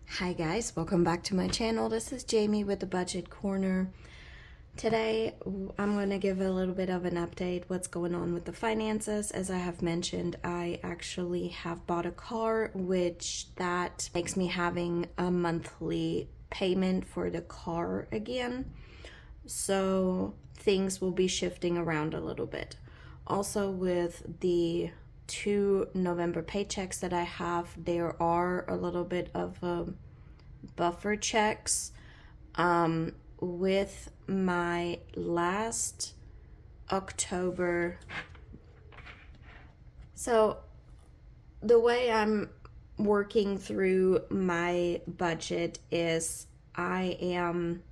Hi guys, welcome back to my channel. This is Jamie with the Budget Corner. Today I'm going to give a little bit of an update what's going on with the finances. As I have mentioned, I actually have bought a car, which that makes me having a monthly payment for the car again. So things will be shifting around a little bit. Also with the 2 November paychecks that I have, there are a little bit of buffer checks. With my last October. So the way I'm working through my budget is I am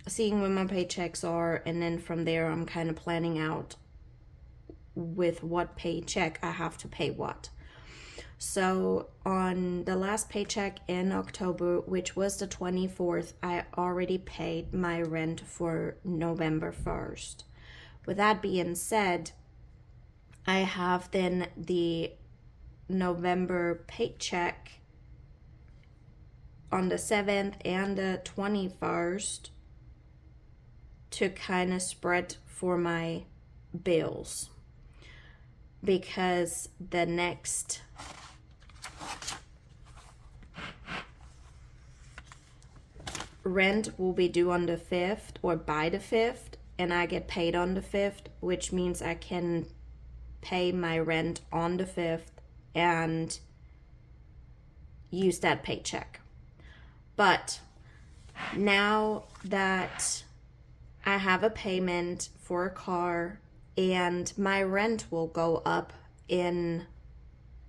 seeing when my paychecks are, and then from there I'm kind of planning out with what paycheck I have to pay what. So on the last paycheck in October, which was the 24th, I already paid my rent for November 1st. With that being said, I have then the November paycheck on the 7th and the 21st to kind of spread for my bills, because the next rent will be due on the 5th or by the 5th, and I get paid on the 5th, which means I can pay my rent on the 5th and use that paycheck. But now that I have a payment for a car and my rent will go up in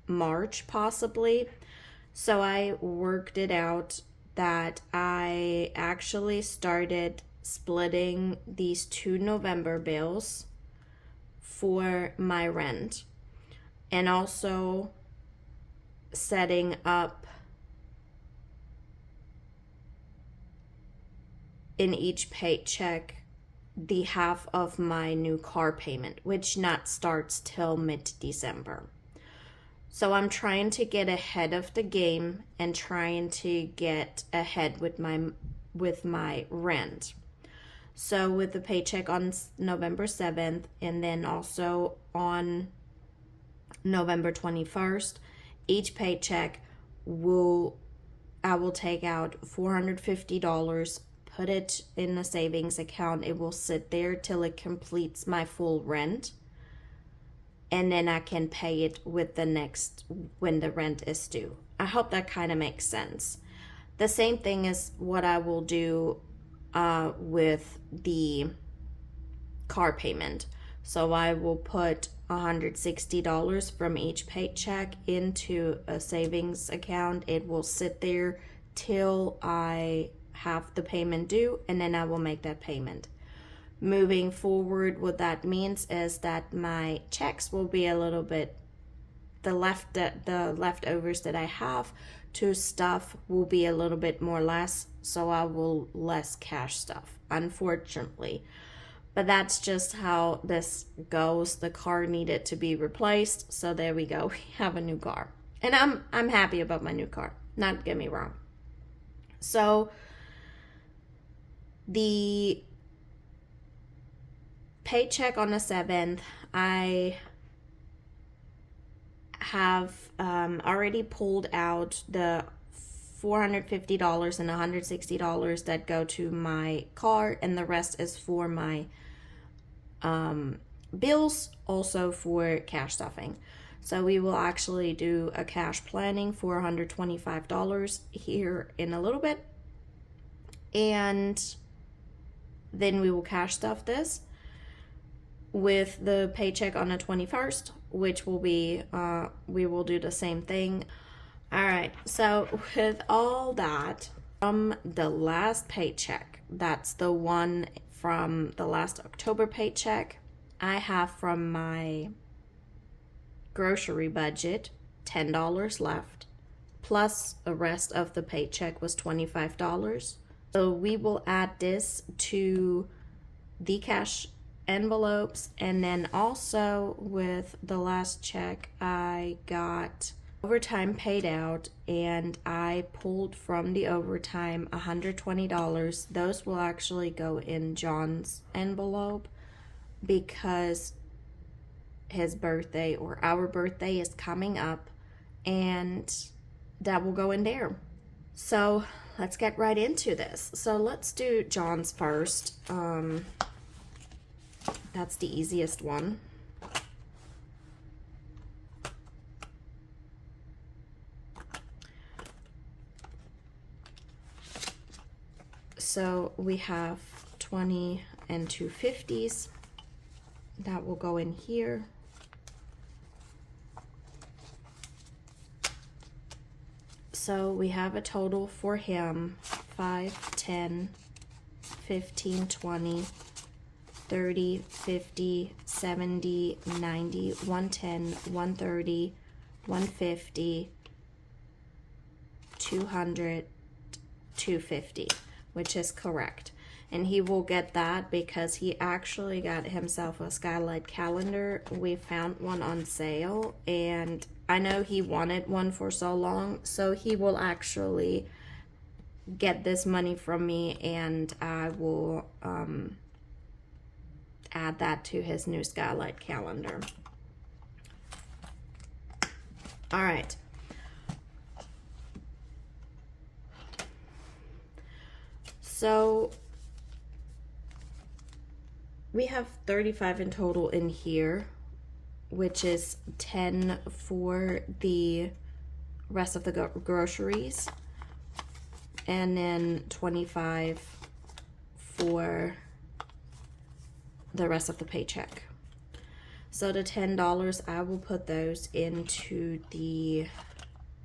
March possibly, so I worked it out that I actually started splitting these 2 November bills for my rent, and also setting up in each paycheck the half of my new car payment, which not starts till mid-December. So I'm trying to get ahead of the game and trying to get ahead with my rent. So with the paycheck on November 7th and then also on November 21st, each paycheck I will take out $450, put it in a savings account. It will sit there till it completes my full rent, and then I can pay it with the next when the rent is due. I hope that kind of makes sense. The same thing is what I will do with the car payment. So I will put $160 from each paycheck into a savings account. It will sit there till I have the payment due, and then I will make that payment. Moving forward, what that means is that my checks will be a little bit, the leftovers that I have to stuff will be a little bit more less, so I will less cash stuff, unfortunately. But that's just how this goes. The car needed to be replaced, so there we go. We have a new car, and I'm happy about my new car. Not get me wrong. So the paycheck on the 7th, I have already pulled out the $450 and $160 that go to my car, and the rest is for my bills, also for cash stuffing. So we will actually do a cash planning for $125 here in a little bit, and then we will cash stuff this with the paycheck on the 21st, which will be we will do the same thing. All right, so with all that, from the last paycheck, that's the one from the last October paycheck, I have from my grocery budget $10 left, plus the rest of the paycheck was $25. So we will add this to the cash envelopes, and then also with the last check I got Overtime paid out, and I pulled from the overtime $120. Those will actually go in John's envelope because his birthday or our birthday is coming up, and that will go in there. So let's get right into this. So let's do John's first. That's the easiest one. So we have 20 and 2 50s. That will go in here. So we have a total for him 5, 10, 15, 20, 30, 50, 70, 90, 110, 130, 150, 200, 250, which is correct. And he will get that because he actually got himself a skylight calendar. We found one on sale, and I know he wanted one for so long, so he will actually get this money from me, and I will add that to his new skylight calendar. All right. So we have 35 in total in here, which is 10 for the rest of the groceries, and then 25 for the rest of the paycheck. So the $10, I will put those into the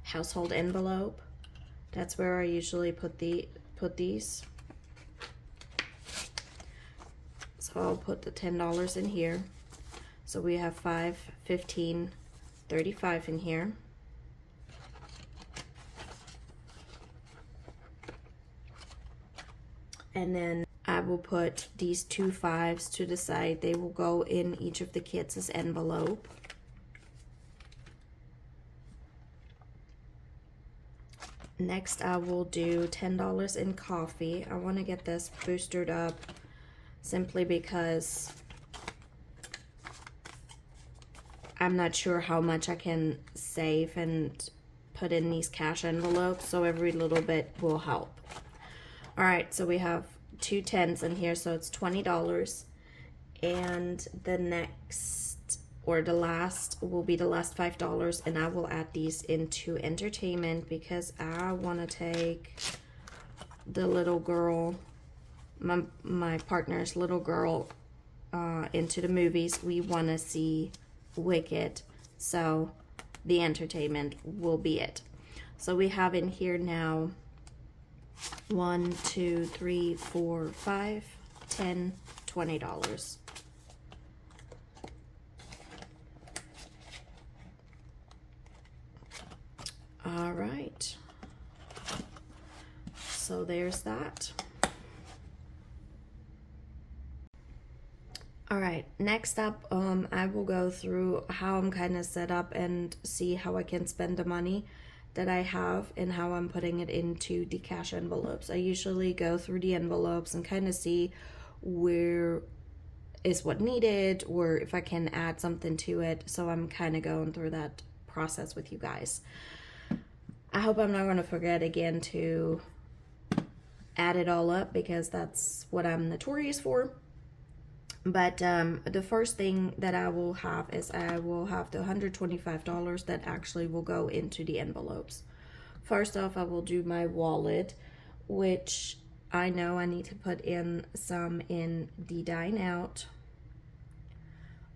household envelope. That's where I usually put these. So I'll put the $10 in here. So we have 5, 15, 35 in here. And then I will put these 2 5s to the side. They will go in each of the kids' envelope. Next, I will do $10 in coffee. I want to get this boosted up simply because I'm not sure how much I can save and put in these cash envelopes, so every little bit will help. All right, so we have 2 10s in here, so it's $20. And the next, or the last, will be the last $5, and I will add these into entertainment because I want to take the little girl, my partner's little girl, into the movies. We want to see Wicked, so the entertainment will be it. So we have in here now 1, 2, 3, 4, 5, 10, $20. All right, so there's that. All right, next up, I will go through how I'm kind of set up and see how I can spend the money that I have and how I'm putting it into the cash envelopes. I usually go through the envelopes and kind of see where is what needed or if I can add something to it. So I'm kind of going through that process with you guys. I hope I'm not going to forget again to add it all up because that's what I'm notorious for. But the first thing that I will have is I will have the $125 that actually will go into the envelopes. First off, I will do my wallet, which I know I need to put in some in the dine out.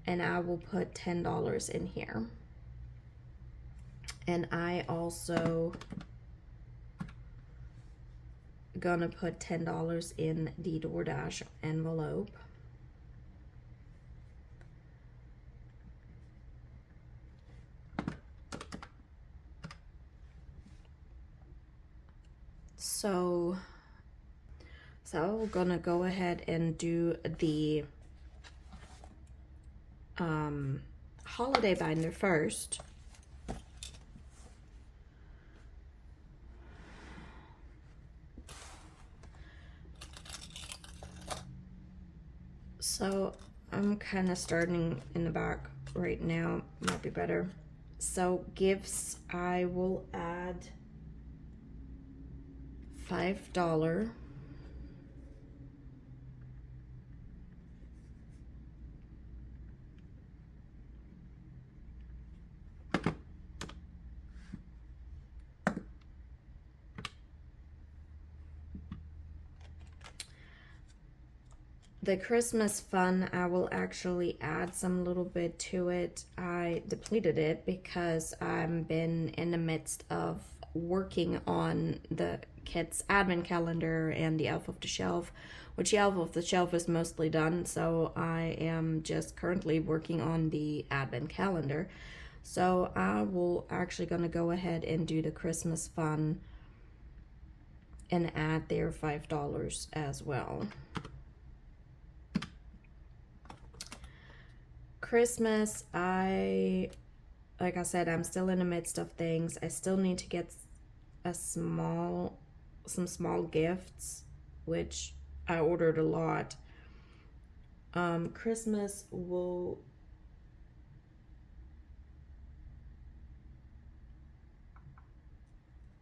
And I will put $10 in here. And I also gonna put $10 in the DoorDash envelope. So I'm gonna go ahead and do the holiday binder first. So I'm kind of starting in the back right now. Might be better. So gifts, I will add $5. The Christmas fund, I will actually add some little bit to it. I depleted it because I've been in the midst of working on the kids' advent calendar and the Elf of the Shelf, which the Elf of the Shelf is mostly done. So I am just currently working on the advent calendar. So I will actually gonna go ahead and do the Christmas fund and add their $5 as well. Christmas, like I said, I'm still in the midst of things. I still need to get some small gifts, which I ordered a lot. Christmas will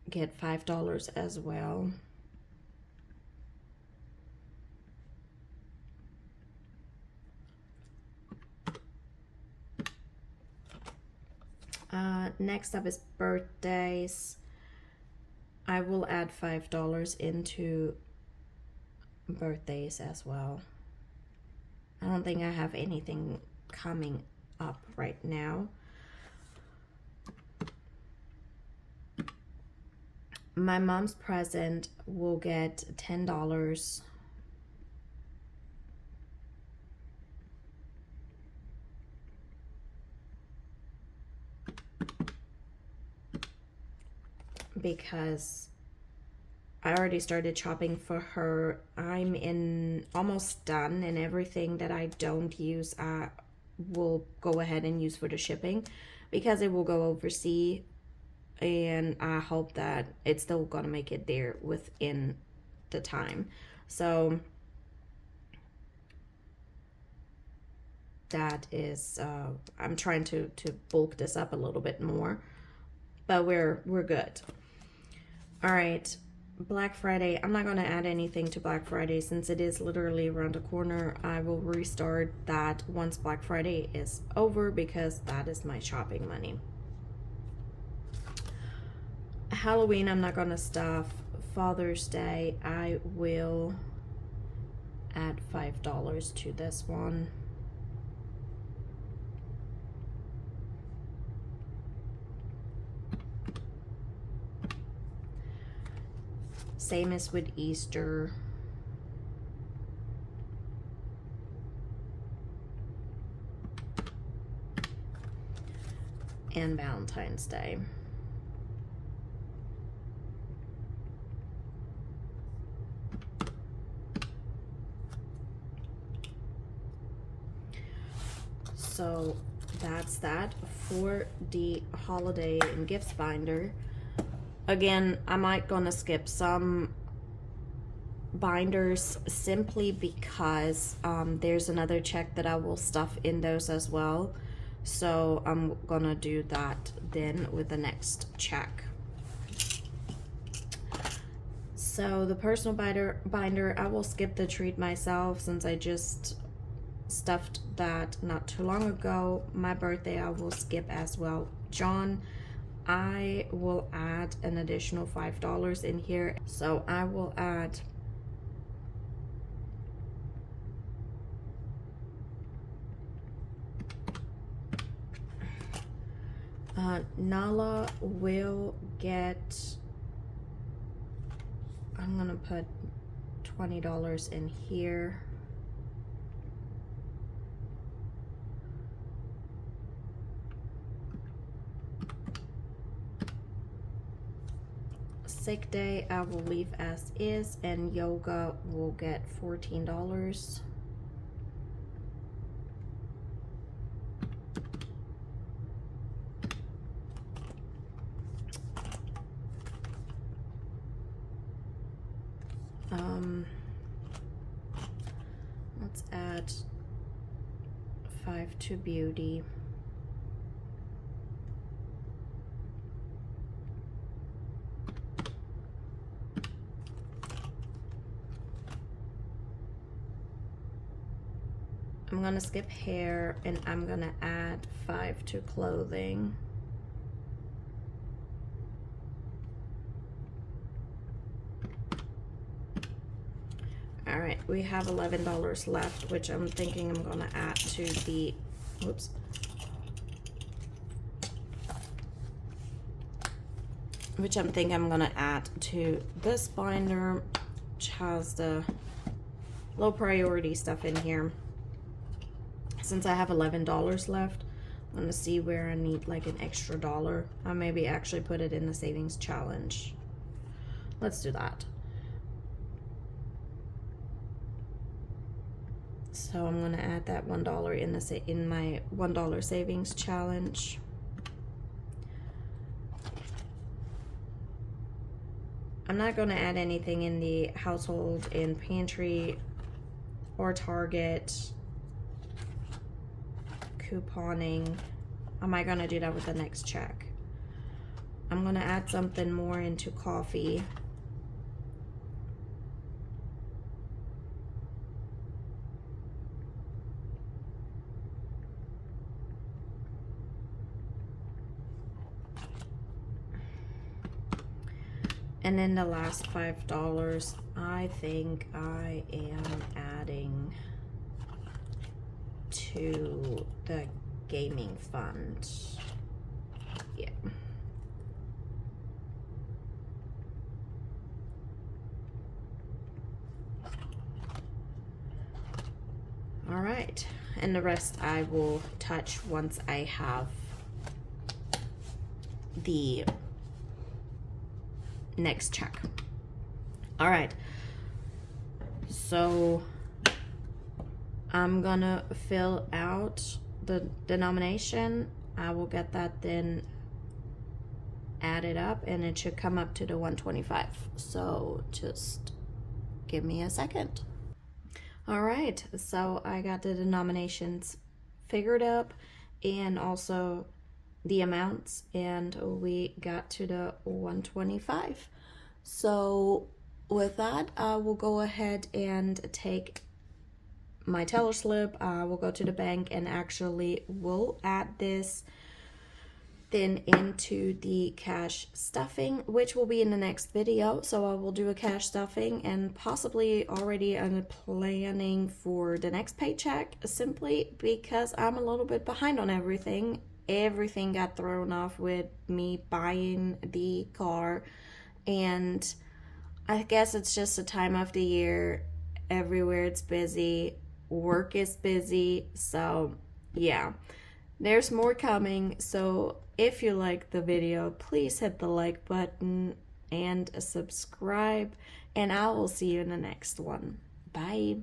get $5 as well. Next up is birthdays. I will add $5 into birthdays as well. I don't think I have anything coming up right now. My mom's present will get $10. Because I already started shopping for her. I'm almost done, and everything that I don't use I will go ahead and use for the shipping because it will go overseas, and I hope that it's still gonna make it there within the time. So that is I'm trying to bulk this up a little bit more, but we're good. All right, Black Friday. I'm not going to add anything to Black Friday since it is literally around the corner. I will restart that once Black Friday is over because that is my shopping money. Halloween, I'm not going to stuff. Father's Day, I will add $5 to this one. Same as with Easter. And Valentine's Day. So that's that for the holiday and gifts binder. Again, I might gonna skip some binders simply because there's another check that I will stuff in those as well. So I'm gonna do that then with the next check. So the personal binder, I will skip the treat myself since I just stuffed that not too long ago. My birthday, I will skip as well. John, I will add an additional $5 in here. So I will add Nala will get, I'm gonna put $20 in here. Sick day, I will leave as is, and yoga will get $14. Let's add 5 to beauty. I'm gonna skip hair and I'm gonna add 5 to clothing. All right, we have $11 left, which I'm thinking I'm gonna add to the, whoops. Which I'm thinking I'm gonna add to this binder, which has the low priority stuff in here. Since I have $11 left, I'm gonna see where I need like an extra dollar. I maybe actually put it in the savings challenge. Let's do that. So I'm gonna add that $1 in my $1 savings challenge. I'm not gonna add anything in the household, in pantry, or Target. Couponing. Am I gonna do that with the next check? I'm gonna add something more into coffee. And then the last $5, I think I am adding to the gaming fund. Yeah. All right, and the rest I will touch once I have the next check. All right, so I'm gonna fill out the denomination. I will get that then added up and it should come up to the 125. So just give me a second. All right, so I got the denominations figured up and also the amounts, and we got to the 125. So with that, I will go ahead and take my teller slip. I will go to the bank and actually will add this then into the cash stuffing, which will be in the next video. So I will do a cash stuffing and possibly already I'm planning for the next paycheck, simply because I'm a little bit behind on everything. Everything got thrown off with me buying the car, and I guess it's just a time of the year. Everywhere it's busy, work is busy, so yeah, there's more coming. So if you like the video, please hit the like button and subscribe, and I will see you in the next one. Bye.